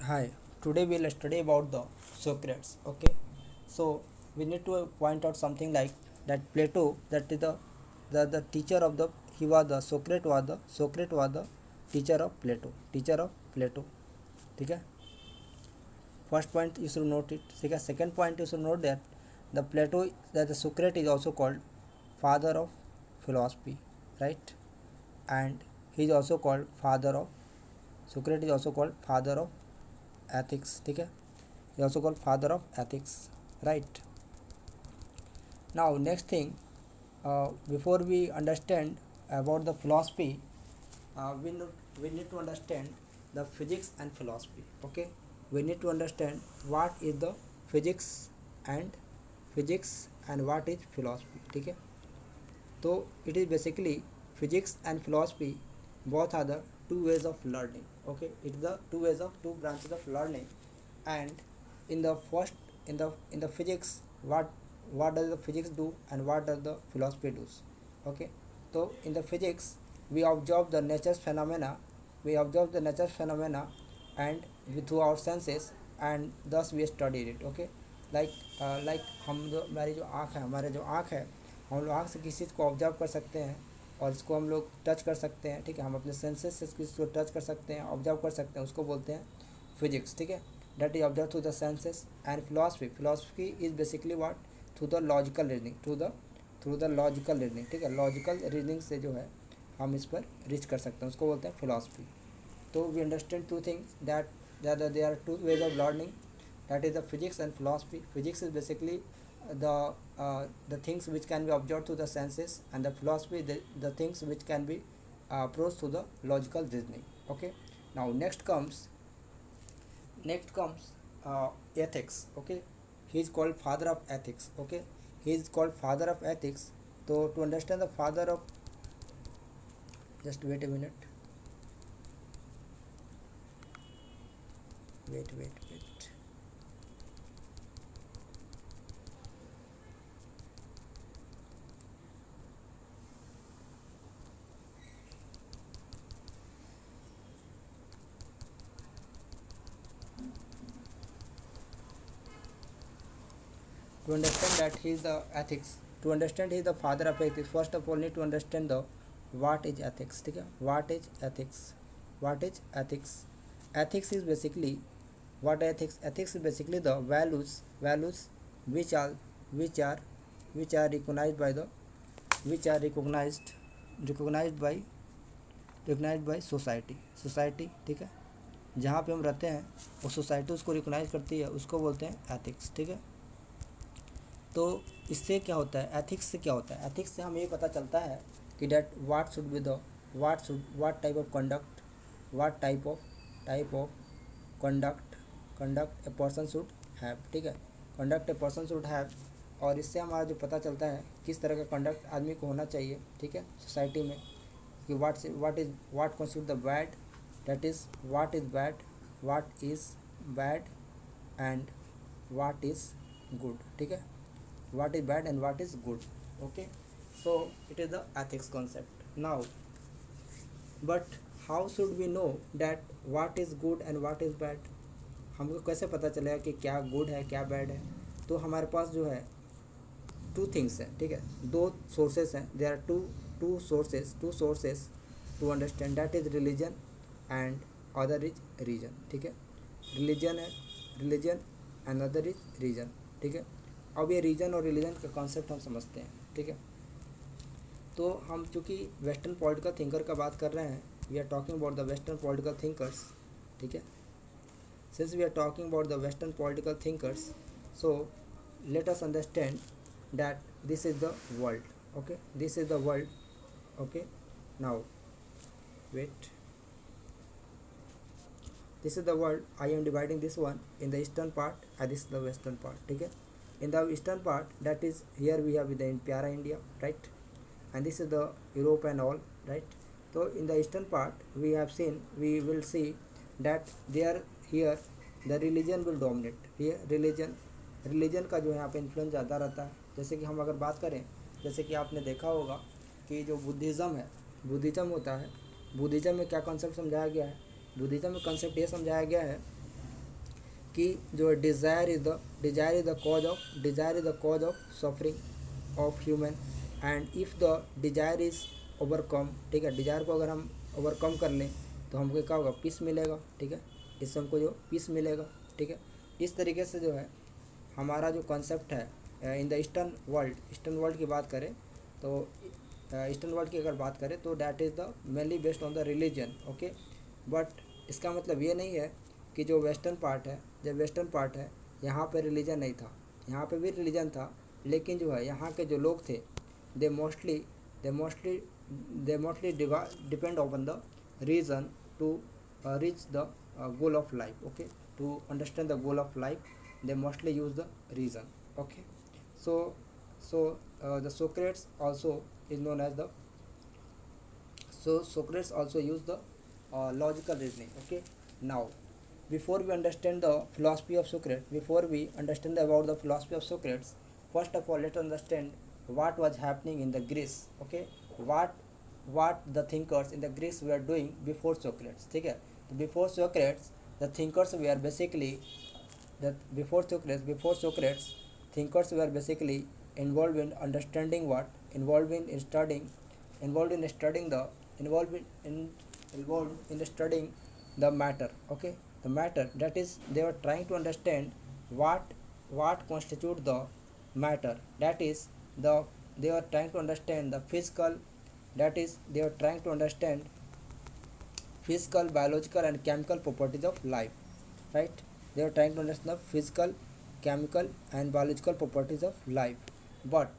Hi, today we'll study about the Socrates. Okay, so we need to point out something like that Plato, that is the teacher of the he was the Socrates was the teacher of Plato. ठीक है. First point you should note it. ठीक है. Second point you should note that the Socrates is also called father of philosophy, right? And he is also called Socrates is also called father of ethics. ठीक है. He also called father of ethics, right? Now next thing, before we understand about the philosophy, we need to understand the physics and philosophy. Okay, we need to understand what is the physics and what is philosophy. ठीक है. तो it is basically physics and philosophy both are the two ways of learning. Okay, it's the two branches of learning. And in the first, in the physics, what does the physics do and what does the philosophy do? Okay, so in the physics we observe the nature's phenomena, and through our senses, and thus we studied it. Okay, like हमारी जो आँख है, हम लोग आँख से किसी चीज़ को ऑब्जर्व कर सकते हैं और इसको हम लोग टच कर सकते हैं. ठीक है, हम अपने सेंसेस से किसी को टच कर सकते हैं, ऑब्जर्व कर सकते हैं, उसको बोलते हैं फिजिक्स. ठीक है, that is observed through the senses. And philosophy is basically what, through the logical reasoning, ठीक है, लॉजिकल रीजनिंग से जो है हम इस पर रीच कर सकते हैं, उसको बोलते हैं फिलॉसफी. तो we understand two things that there are two ways of learning, that is the physics and philosophy. Physics is basically the things which can be observed through the senses, and the philosophy the things which can be approached through the logical reasoning. Okay, now next comes ethics. Okay, he is called father of ethics. Okay, he is called father of ethics. So to understand the father of, just wait a minute, wait. To understand that he is the ethics, to understand he is the father of ethics, first of all need to understand the what is ethics. ठीक है, what is ethics? Ethics is basically what ethics is basically the values which are recognized by society. ठीक है, जहाँ पे हम रहते हैं वो सोसाइटी उसको रिकोगनाइज करती है, उसको बोलते हैं एथिक्स. ठीक है, तो इससे क्या होता है, एथिक्स से क्या होता है? एथिक्स से हमें ये पता चलता है कि that what should be the what type of conduct, what type of conduct a person should have. ठीक है, conduct a person should have. और इससे हमारा जो पता चलता है किस तरह का कंडक्ट आदमी को होना चाहिए. ठीक है, सोसाइटी में, कि what constitute the bad, that is what is bad and what is good. ठीक है, what is bad and what is good. Okay, so it is the ethics concept. Now, but how should we know that what is good and what is bad? हमको कैसे पता चलेगा कि क्या good है क्या बैड है? तो हमारे पास जो है टू थिंग्स हैं. ठीक है, दो सोर्सेस हैं. There are two sources to understand, that is religion and other is reason. ठीक है, religion and other is reason. ठीक है, अब ये रीजन और रिलीजन का कॉन्सेप्ट हम समझते हैं. ठीक है, तो हम चूँकि वेस्टर्न पॉलिटिकल थिंकर का बात कर रहे हैं, we are talking about the western political thinkers. ठीक है, since we are talking about the western political thinkers, so let us understand that this is the world. Okay, this is the world. Okay, now wait, this is the world. I am dividing this one in the eastern part and this is the western part. ठीक है, in the eastern part, that is here we have the Pyara India, right, and this is the Europe and all, right. So in the eastern part we will see that here the religion will dominate. here religion का जो यहाँ पे influence ज़्यादा रहता है. जैसे कि हम अगर बात करें, जैसे कि आपने देखा होगा कि जो बुद्धिज़्म होता है, बुद्धिज़्म में क्या कॉन्सेप्ट समझाया गया है? बुद्धिज़्म में कॉन्सेप्ट ये समझाया गया है कि जो desire is the cause of suffering of human, and if the desire is overcome, ठीक है, डिज़ायर को अगर हम ओवरकम कर लें तो हमको क्या होगा, पीस मिलेगा, ठीक है, इससे हमको जो पीस मिलेगा, ठीक है। इस तरीके से जो है हमारा जो कॉन्सेप्ट है इन द ईस्टर्न वर्ल्ड की बात करें तो ईस्टर्न वर्ल्ड की अगर बात करें तो that is the mainly based on the religion, okay. But इसका मतलब ये नहीं है कि जो वेस्टर्न पार्ट है यहाँ पे रिलीजन नहीं था, यहाँ पे भी रिलीजन था, लेकिन जो है यहाँ के जो लोग थे they mostly depend on the reason to reach the goal of life, okay, to understand the goal of life they mostly use the reason, okay. So the Socrates also is known as the Socrates also use the logical reasoning, okay. Now before we understand the philosophy of Socrates, before we understand about the philosophy of Socrates, first of all let's understand what was happening in the Greece, okay, what the thinkers in the Greece were doing before Socrates, ठीक है। तो before Socrates the thinkers were basically before Socrates thinkers were basically involved in understanding involved in studying the involved in studying the matter, okay, the matter, that is they were trying to understand what constitute the matter, that is they were trying to understand the physical, that is they were trying to understand physical, biological and chemical properties of life, right? They are trying to understand the physical, chemical and biological properties of life. but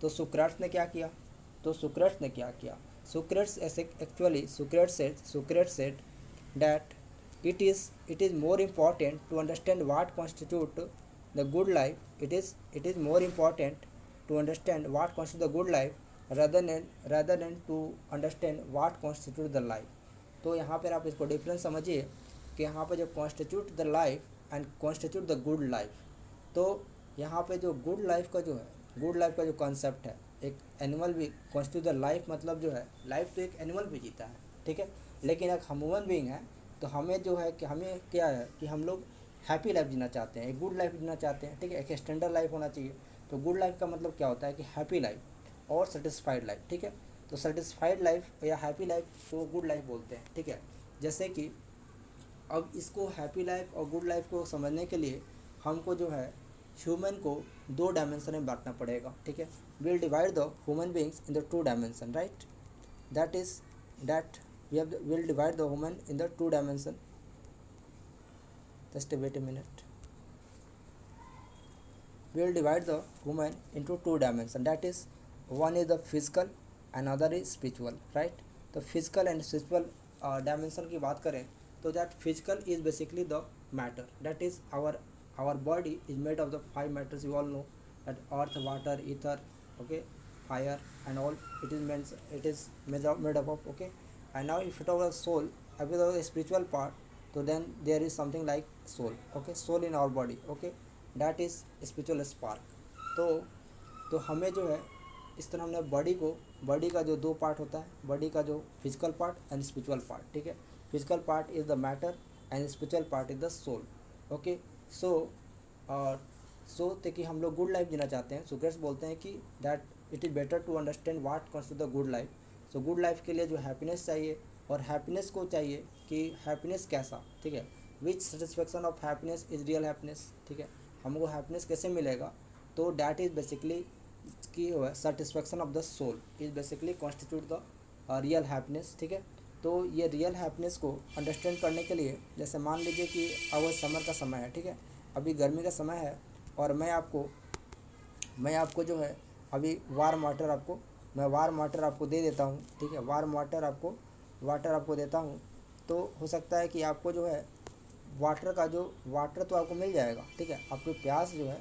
तो सुक्रेट्स ने क्या किया, Socrates said that it is more important to understand what constitute the good life, it is more important to understand what constitute the good life rather than to understand what constitute the life। तो यहाँ पर आप इसको difference समझिए कि यहाँ पर जो constitute the life and constitute the good life, तो यहाँ पे जो गुड लाइफ का जो कॉन्सेप्ट है, एक एनिमल भी कॉन्स्टिट्यूट द लाइफ, मतलब जो है लाइफ तो एक एनिमल भी जीता है, ठीक है, लेकिन एक हम ह्यूमन बीइंग है तो हमें जो है कि हमें क्या है कि हम लोग हैप्पी लाइफ जीना चाहते हैं, एक गुड लाइफ जीना चाहते हैं, ठीक है, एक स्टैंडर्ड लाइफ होना चाहिए। तो गुड लाइफ का मतलब क्या होता है कि हैप्पी लाइफ और सेटिस्फाइड लाइफ, ठीक है। तो सेटिस्फाइड लाइफ या हैप्पी लाइफ को गुड लाइफ बोलते हैं, ठीक है। जैसे कि अब इसको हैप्पी लाइफ और गुड लाइफ को समझने के लिए हमको जो है ह्यूमन को 2 डायमेंशन में बांटना पड़ेगा, ठीक है। Will divide the human beings in the 2 dimension, right, that we'll divide the human in the 2 dimension, just wait a minute, we'll divide the human into 2 dimension, that is one is the physical, another is spiritual, right। तो physical and spiritual dimension की बात करें तो that physical is basically the matter, that is our body is made of the 5 matters, you all know that earth, water, ether, okay, fire and all, it is made up of, okay। And now if it was a soul, if it was a spiritual part, so then there is something like soul, okay, soul in our body, okay, that is spiritual spark। तो हमें जो है इस तरह हमने body का जो 2 part होता है, बॉडी का जो physical part and spiritual part, ठीक है। Physical part is the matter and spiritual part is the soul, okay. So कि हम लोग गुड लाइफ जीना चाहते हैं, सोक्रेट्स बोलते हैं कि that it is better to understand what constitute the good life. So good life के लिए जो हैप्पीनेस चाहिए, और हैप्पीनेस को चाहिए कि हैप्पीनेस कैसा, ठीक है, which satisfaction of happiness is real happiness, ठीक है, हमको हैप्पीनेस कैसे मिलेगा। तो डैट इज़ बेसिकली की satisfaction of the soul is basically constitute the real happiness, ठीक है। तो ये रियल हैप्पीनेस को अंडरस्टैंड करने के लिए, जैसे मान लीजिए कि अब समर का समय है, ठीक है, अभी गर्मी का समय है, और मैं आपको जो है अभी वार्म वाटर आपको दे देता हूँ, ठीक है, वार्म वाटर आपको देता हूँ, तो हो सकता है कि आपको जो है वाटर तो आपको मिल जाएगा, ठीक है, आपको प्यास जो है,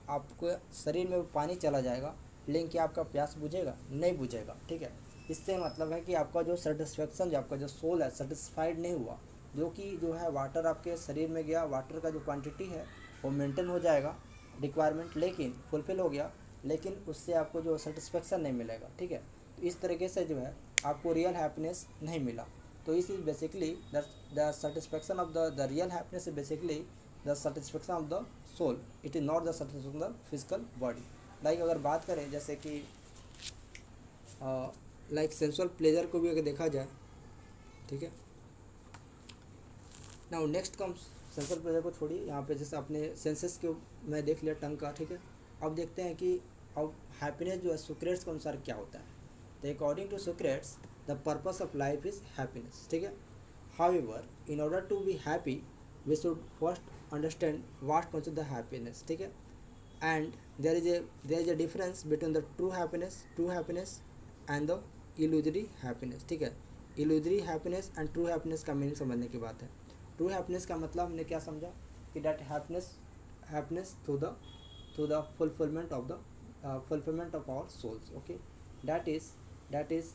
आपको शरीर में पानी चला जाएगा, लेकिन क्या आपका प्यास बुझेगा? नहीं बुझेगा, ठीक है। इससे मतलब है कि आपका जो सेटिस्फेक्शन, जो आपका जो सोल है, सेटिस्फाइड नहीं हुआ, जो कि जो है वाटर आपके शरीर में गया, वाटर का जो क्वांटिटी है वो मेंटेन हो जाएगा, रिक्वायरमेंट लेकिन फुलफ़िल हो गया, लेकिन उससे आपको जो सेटिस्फेक्शन नहीं मिलेगा, ठीक है। तो इस तरीके से जो है आपको रियल हैप्पीनेस नहीं मिला। तो इस is basically the satisfaction of the real happiness is basically the satisfaction of the soul, it is not the satisfaction of the physical body. Like अगर बात करें जैसे कि लाइक सेंसुअल प्लेजर को भी अगर देखा जाए, ठीक है। Now next comes, sensual pleasure को छोड़िए, यहाँ पे जैसे अपने सेंसेस को मैं देख लिया टंग का, ठीक है। अब देखते हैं कि अब हैप्पीनेस जो है सोक्रेट्स के अनुसार क्या होता है। तो according to Socrates the purpose of life is happiness, ठीक है। However in order to be happy we should first understand what concept the happiness, ठीक है। And there is a difference between the true happiness and the illusory happiness, ठीक है। Illusory happiness and true happiness का meaning समझने की बात है। True happiness का मतलब हमने क्या समझा कि that happiness through the fulfilment of our souls, okay. That is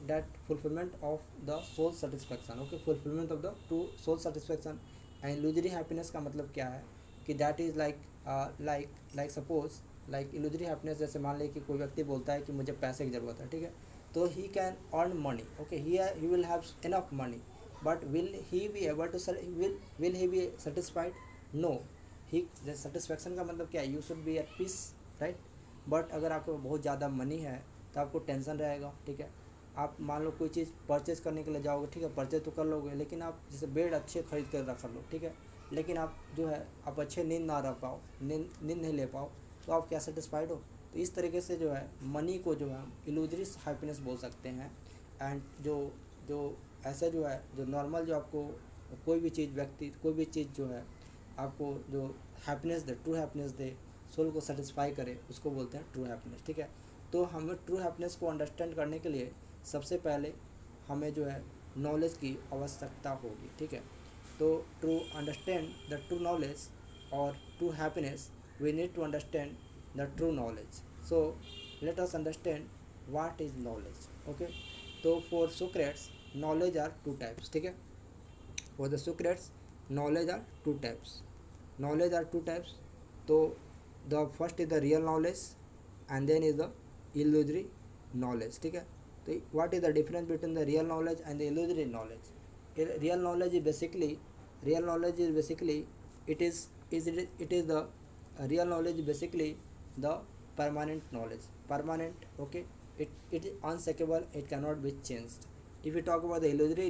that fulfilment of the soul satisfaction, okay, fulfilment of the true soul satisfaction. And illusory happiness का मतलब क्या है कि that is like suppose like illusory happiness, जैसे मान लीजिए कि कोई व्यक्ति बोलता है कि मुझे पैसे की ज़रूरत है, ठीक है। तो he can earn money, okay, he will have enough money, but will he be able to will he be satisfied? No, he the satisfaction का मतलब क्या है, you should be at peace, right? But अगर आपको बहुत ज़्यादा money है तो आपको टेंशन रहेगा, ठीक है। आप मान लो कोई चीज़ परचेज करने के लिए जाओगे, ठीक है, परचेज तो कर लोगे, लेकिन आप जैसे बेड अच्छे खरीद कर रख लो, ठीक है, लेकिन आप जो है आप अच्छे नींद ना रह पाओ, नींद नहीं ले पाओ, तो आप क्या सेटिस्फाइड हो। तो इस तरीके से जो है मनी को जो है हम इल्यूजरी हैप्पीनेस बोल सकते हैं। एंड जो ऐसा जो है जो नॉर्मल जो आपको कोई भी चीज़ जो है आपको जो हैप्पीनेस दे, ट्रू हैप्पीनेस दे, सोल को सेटिस्फाई करे, उसको बोलते हैं ट्रू हैप्पीनेस, ठीक है। तो हमें ट्रू हैप्पीनेस को अंडरस्टैंड करने के लिए सबसे पहले हमें जो है नॉलेज की आवश्यकता होगी, ठीक है। तो to understand the true knowledge और true happiness we need to understand the true knowledge. So let us understand what is knowledge, okay. तो for Socrates knowledge are two types, ठीक है। for the Socrates knowledge are two types। तो the first is the real knowledge and then is the illusory knowledge, ठीक है। तो what is the difference between the real knowledge and the illusory knowledge? real knowledge is basically it is the real knowledge is basically the permanent knowledge, permanent, okay. It is unshakable, it cannot be changed. If we talk about the illusory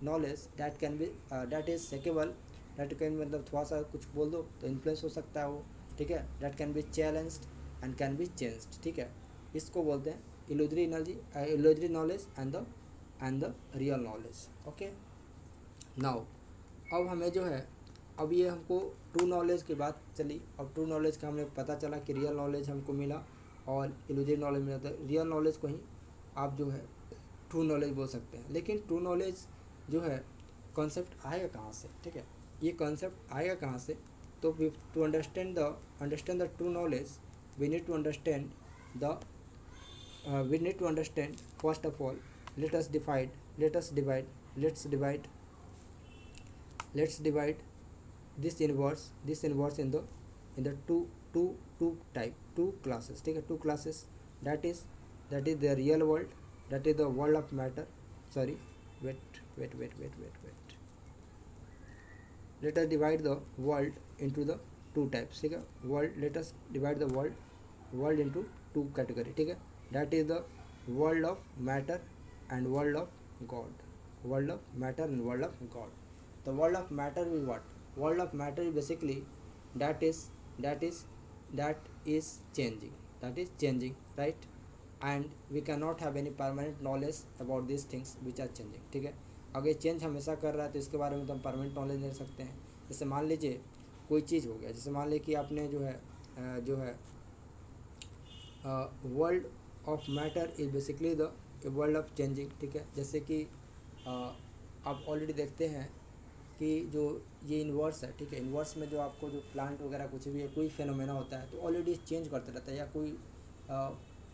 knowledge, that can be that is shakeable, that can मतलब थोड़ा सा कुछ बोल दो तो influence हो सकता है वो, ठीक है। that can be challenged and can be changed, ठीक है। इसको बोलते हैं illusory knowledge and the real knowledge, okay। now अब हमें जो है अब ये हमको ट्रू नॉलेज की बात चली, अब ट्रू नॉलेज का हमें पता चला कि रियल नॉलेज हमको मिला और इल्यूजरी नॉलेज मिला। तो रियल नॉलेज को ही आप जो है ट्रू नॉलेज बोल सकते हैं। लेकिन ट्रू नॉलेज जो है कॉन्सेप्ट आएगा कहाँ से, ठीक है, ये कॉन्सेप्ट आएगा कहाँ से। तो to understand the true knowledge we need to understand first of all let's divide this inverse in the two classes, ठीक है, two classes, that is the real world, that is the world of matter, sorry, wait, let us divide the world into the two types, ठीक है। let us divide the world into two category, ठीक है। that is the world of matter and world of god, the world of matter is what? World of matter is basically that is changing, right? And we cannot have any permanent knowledge about these things which are changing, ठीक है। अगर change हमेशा कर रहा है तो इसके बारे में तो हम परमानेंट नॉलेज ले सकते हैं। जैसे मान लीजिए कोई चीज़ हो गया, जैसे मान लीजिए कि आपने जो है world of matter is basically the world of changing, ठीक है। जैसे कि आप ऑलरेडी देखते हैं कि जो ये इन्वर्स है, ठीक है, इन्वर्स में जो आपको जो प्लांट वगैरह कुछ भी है, कोई फेनोमेना होता है तो ऑलरेडी चेंज करते रहता है, या कोई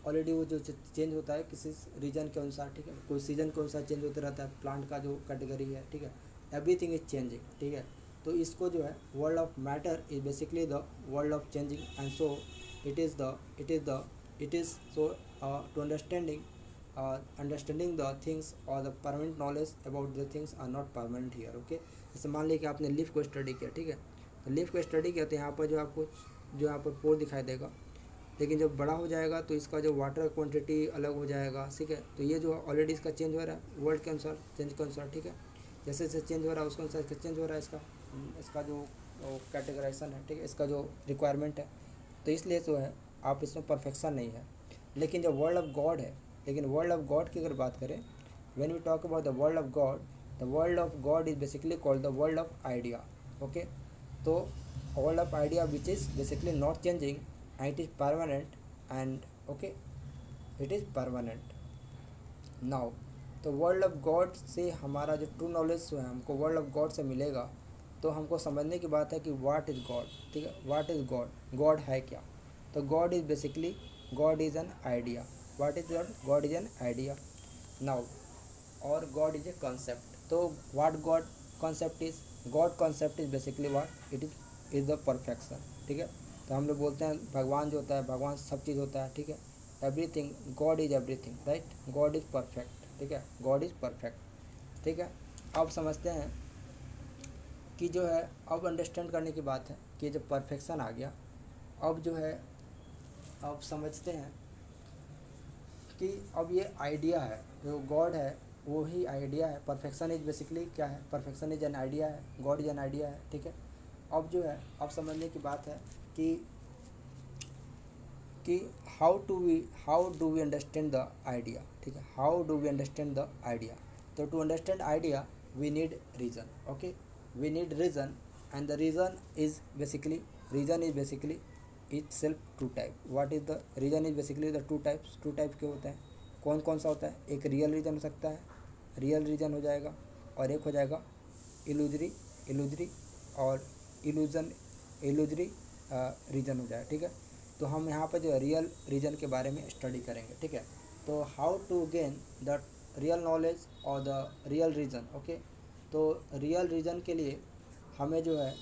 ऑलरेडी वो जो चेंज होता है किसी रीजन के अनुसार, ठीक है, कोई सीजन के अनुसार चेंज होते रहता है प्लांट का जो कैटेगरी है, ठीक है। एवरीथिंग इज चेंजिंग, ठीक है। तो इसको जो है world of matter is basically the world of changing and so it is so to understanding understanding the things और the permanent knowledge about the things are not permanent here. Okay, जैसे मान लीजिए कि आपने लीफ को study किया, ठीक है, तो लीफ को स्टडी किया तो यहाँ पर जो आपको जो यहाँ पर पोर दिखाई देगा, लेकिन जब बड़ा हो जाएगा तो इसका जो वाटर क्वांटिटी अलग हो जाएगा, ठीक है। तो ये जो ऑलरेडी इसका चेंज हो रहा है वर्ल्ड के अनुसार, चेंज के अनुसार, ठीक है, जैसे जैसे चेंज हो रहा है उसके अनुसार इसका चेंज हो रहा है इसका जो कैटेगराइजेशन है, ठीक है, इसका जो रिक्वायरमेंट है। तो इसलिए जो है आप इसमें परफेक्शन नहीं है। लेकिन जो वर्ल्ड ऑफ गॉड है, लेकिन वर्ल्ड ऑफ गॉड की अगर बात करें, when we talk about the world of God, the world of God is basically called the world of idea. Okay, तो world of idea which is basically not changing and it is permanent and okay it is permanent. Now तो world of God से हमारा जो true knowledge जो है हमको world of God से मिलेगा, तो हमको समझने की बात है कि व्हाट इज़ गॉड, ठीक है, व्हाट इज़ गॉड, गॉड है क्या। तो God is basically God is an idea. What is God, God is an idea. Now और गॉड इज़ ए कॉन्सेप्ट। तो what God concept is, God concept is basically what it is the perfection, ठीक है। तो हम लोग बोलते हैं भगवान जो होता है, भगवान सब चीज़ होता है, ठीक है, everything, God is everything, right, God is perfect, ठीक है, गॉड इज़ परफेक्ट, ठीक है। अब समझते हैं कि जो है अब अंडरस्टैंड करने की बात है कि जब परफेक्शन आ गया, अब जो है अब समझते हैं कि अब ये आइडिया है, जो गॉड है वो ही आइडिया है। परफेक्शन इज बेसिकली क्या है, परफेक्शन इज एन आइडिया है, गॉड इज एन आइडिया है, ठीक है। अब जो है अब समझने की बात है कि how do we understand the idea, ठीक है, how do we understand the idea. तो to understand idea we need reason, okay, we need reason and the reason is basically itself two type. What is the reason is basically the two types. Two type के होते हैं, कौन कौन सा होता है, एक रियल रीज़न हो सकता है, रियल रीज़न हो जाएगा, और एक हो जाएगा इलूजरी और इलूजरी रीज़न हो जाएगा, ठीक है। तो हम यहाँ पर जो रियल रीज़न के बारे में स्टडी करेंगे, ठीक है। तो how to gain the real knowledge और द रियल रीज़न, ओके। तो रियल रीज़न के लिए हमें जो है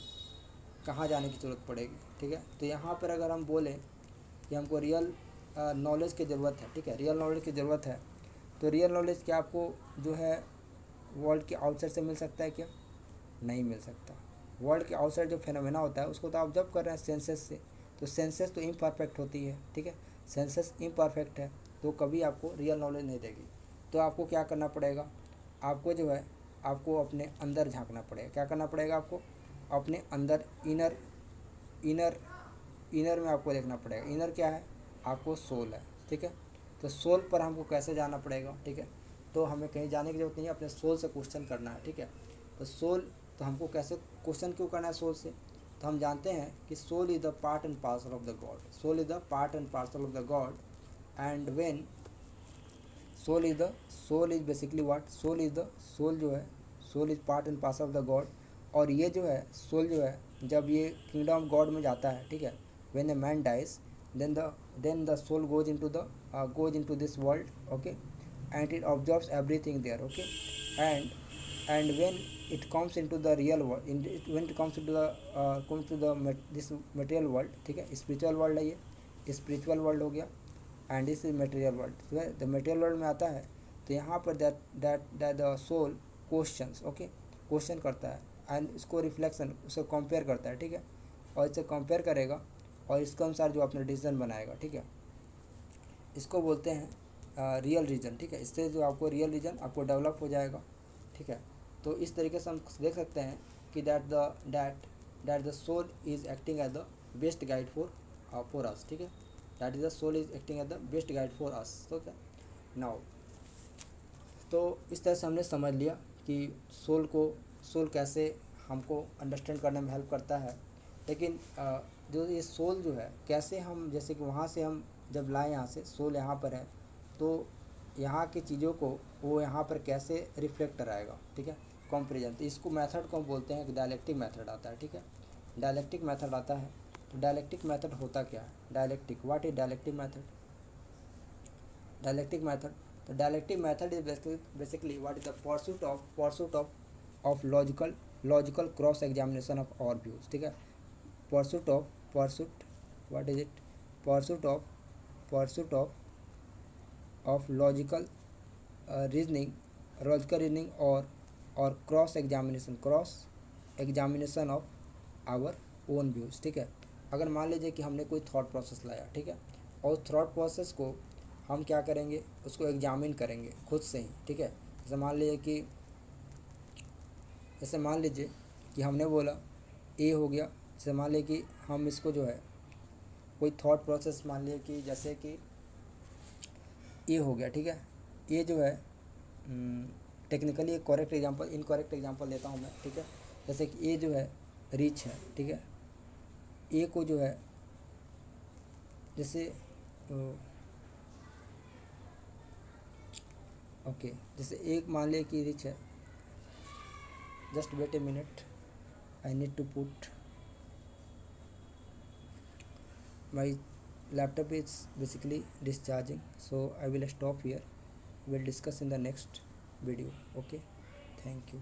कहाँ जाने की ज़रूरत पड़ेगी, ठीक है। तो यहाँ पर अगर हम बोलें कि हमको रियल नॉलेज की ज़रूरत है, ठीक है, रियल नॉलेज की ज़रूरत है, तो रियल नॉलेज क्या आपको जो है वर्ल्ड के आउटसाइड से मिल सकता है क्या, नहीं मिल सकता। वर्ल्ड के आउटसाइड जो फेनोमेना होता है उसको तो आप ऑब्जर्व कर रहे हैं सेंसेस से, तो सेंसेस तो इम्परफेक्ट होती है, ठीक है, सेंसेस इम्परफेक्ट है, तो कभी आपको रियल नॉलेज नहीं देगी। तो आपको क्या करना पड़ेगा, आपको जो है आपको अपने अंदर झांकना पड़ेगा। क्या करना पड़ेगा आपको, अपने अंदर इनर में आपको देखना पड़ेगा। इनर क्या है, आपको सोल है, ठीक है। तो सोल पर हमको कैसे जाना पड़ेगा, ठीक है। तो हमें कहीं जाने की जरूरत नहीं है, अपने सोल से क्वेश्चन करना है, ठीक है। तो सोल, तो हमको कैसे क्वेश्चन क्यों करना है सोल से, तो हम जानते हैं कि soul is the part and parcel of the God, soul is the part and parcel of the God and when soul is basically what, soul जो है soul is part and parcel of the God. और ये जो है soul जो है जब ये किंगडम ऑफ गॉड में जाता है, ठीक है, when a man dies then the soul goes into this world, okay, and it absorbs everything there, okay, and when it comes into the real world, when it comes into the this material world, ठीक है, spiritual world है, ये spiritual world हो गया and this is material world. The material world में आता है तो यहाँ पर that the soul questions, okay, question करता है एंड इसको रिफ्लेक्शन उसको कंपेयर करता है, ठीक है, और इसे कंपेयर करेगा और इसके अनुसार जो अपना डिसीजन बनाएगा, ठीक है, इसको बोलते हैं रियल रीजन, ठीक है। इससे जो आपको रियल रीजन आपको डेवलप हो जाएगा, ठीक है। तो इस तरीके से हम देख सकते हैं कि that the soul is acting as the best guide for us, ठीक है, that is the soul is acting as the best guide for us. तो क्या नाउ, तो इस तरह से हमने समझ लिया कि सोल कैसे हमको अंडरस्टैंड करने में हेल्प करता है। लेकिन जो ये सोल जो है कैसे हम, जैसे कि वहाँ से हम जब लाएँ यहाँ से, सोल यहाँ पर है तो यहाँ की चीज़ों को वो यहाँ पर कैसे रिफ्लेक्ट कराएगा, ठीक है, कंपेरिजन। तो इसको मेथड को हम बोलते हैं कि डायलेक्टिक मेथड आता है, ठीक है, डायलेक्टिक मेथड आता है। तो डायलेक्टिक मेथड होता क्या है, dialectic, what is dialectic method, dialectic method. तो dialectic method is basically what is the pursuit of logical cross examination of our views, ठीक है, pursuit what is it, pursuit of logical reasoning, logical reasoning और cross examination of our own views. ठीक है, अगर मान लीजिए कि हमने कोई थॉट प्रोसेस लाया, ठीक है, और थॉट प्रोसेस को हम क्या करेंगे, उसको एग्जामिन करेंगे खुद से ही। ठीक है, जैसे मान लीजिए कि हमने बोला ए हो गया। जैसे मान लीजिए कि हम इसको जो है कोई थॉट प्रोसेस मान लीजिए कि जैसे कि ए हो गया। ठीक है, ये जो है टेक्निकली एक करेक्ट एग्जांपल, इनकरेक्ट एग्जांपल देता हूँ मैं। ठीक है, जैसे कि ए जो है रिच है। ठीक है, ए को जो है जैसे ओके, जैसे एक मान लिया कि रिच है। Just wait a minute, I need to put my laptop is basically discharging, so I will stop here. We'll discuss in the next video. Okay, thank you.